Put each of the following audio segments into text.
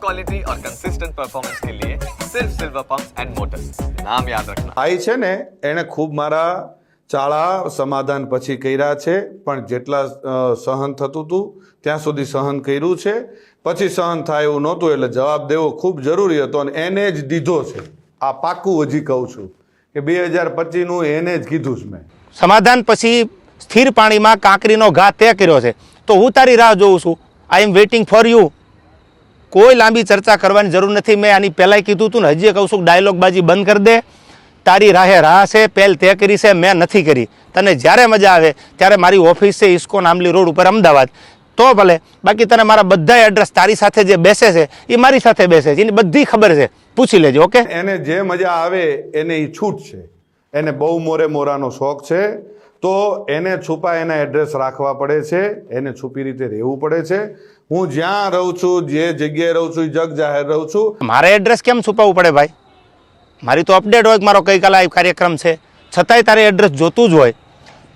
Quality और consistent performance के लिए सिर्फ सिल्वर पंप्स एंड मोटर्स, नाम याद रखना। ભાઈ છે ને એને ખૂબ મારા ચાળા સમાધાન પછી કર્યા છે, પણ જેટલા સહન થતું હતું ત્યાં સુધી સહન કર્યું છે, પછી સહન થાય એવું નહોતું એટલે જવાબ દેવો ખૂબ જરૂરી હતો અને એને જ દીધો છે। આ પાક્કું હજી કહું છું કે 2025નું એને જ કીધું છે મેં। સમાધાન પછી સ્થિર પાણીમાં કાંકરીનો ઘા તે કર્યો છે, તો હું તારી રાહ જોઉં છું। આઈ એમ વેઇટિંગ ફોર યુ। કોઈ લાંબી ચર્ચા કરવાની જરૂર નથી। મેં આની પહેલાંય કીધું હતું ને, હજી કહું છું, ડાયલોગબાજી બંધ કરી દે। તારી રાહે રાહ છે, પહેલ તે કરી છે, મેં નથી કરી। તને જ્યારે મજા આવે ત્યારે મારી ઓફિસ છે ઇસ્કોન આંબલી રોડ ઉપર અમદાવાદ, તો ભલે, બાકી તને મારા બધા એડ્રેસ તારી સાથે જે બેસે છે એ મારી સાથે બેસે છે, એની બધી ખબર છે, પૂછી લેજો। ઓકે, એને જે મજા આવે એને એ છૂટ છે। એને બહુ મોરાનો શોખ છે, તો એને છુપા એના એડ્રેસ રાખવા પડે છે, એને છુપી રીતે રહેવું પડે છે। હું જ્યાં રહું છું, જે જગ્યાએ રહું છું, એ જગ જાહેર રહું છું। મારે એડ્રેસ કેમ છુપાવવું પડે ભાઈ? મારી તો અપડેટ હોય કે મારો ગઈકાલે આ કાર્યક્રમ છે, છતાંય તારે એડ્રેસ જોતું જ હોય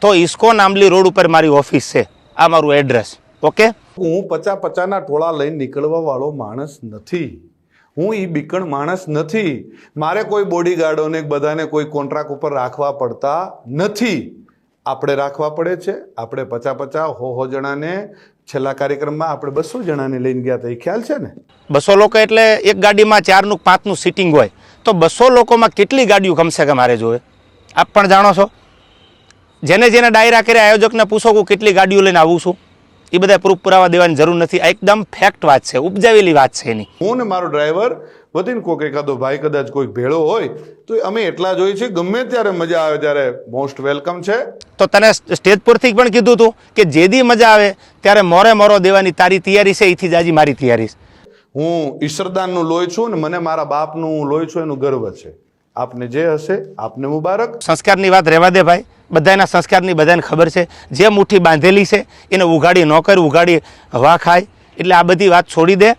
તો ઇસ્કોન આંબલી રોડ ઉપર મારી ઓફિસ છે, આ મારું એડ્રેસ। ઓકે, હું 50-50ના ટોળા લઈને નીકળવા વાળો માણસ નથી। હું એ બીકણ માણસ નથી। મારે કોઈ બોડીગાર્ડોને બધાને કોઈ કોન્ટ્રાક્ટ ઉપર રાખવા પડતા નથી। આપણે રાખવા પડે છે। આપણે 50-50 જણાને છેલ્લા કાર્યક્રમમાં આપણે 200 જણાને લઈને ગયા હતા, એ ખ્યાલ છે ને? 200 લોકો એટલે એક ગાડીમાં 4નું 5નું સીટિંગ હોય, તો 200 લોકોમાં કેટલી ગાડીઓ કમસે કમ મારે જોવે? આપ પણ જાણો છો। જેને જેને ડાયરા કર્યા આયોજકને પૂછો કે કેટલી ગાડીઓ લઈને આવું છું, એ બધા પ્રૂફ પુરાવા દેવાની જરૂર નથી। આ એકદમ ફેક્ટ વાત છે, ઉપજાવેલી વાત છે એની। હું ને મારો ડ્રાઈવર વધીને કોઈક એકાદો ભાઈ કદાચ કોઈક ભેળો હોય તો અમે એટલા જ હોય છે। ગમે ત્યારે મજા આવે ત્યારે મોસ્ટ વેલકમ છે। તો તને સ્ટેજ પરથી પણ કીધું હતું કે જે દી મજા આવે ત્યારે મોરો દેવાની તારી તૈયારી છે, એથી જ આજે મારી તૈયારી છે। હું ઈશ્વરદાનનું લોહી છું ને મને મારા બાપનું લોહી છું એનું ગર્વ છે। આપને જે હશે આપને મુબારક। સંસ્કારની વાત રહેવા દે ભાઈ, બધાના સંસ્કારની બધાને ખબર છે। જે મુઠ્ઠી બાંધેલી છે એને ઉઘાડી ન કર, ઉઘાડી હવા ખાય, એટલે આ બધી વાત છોડી દે।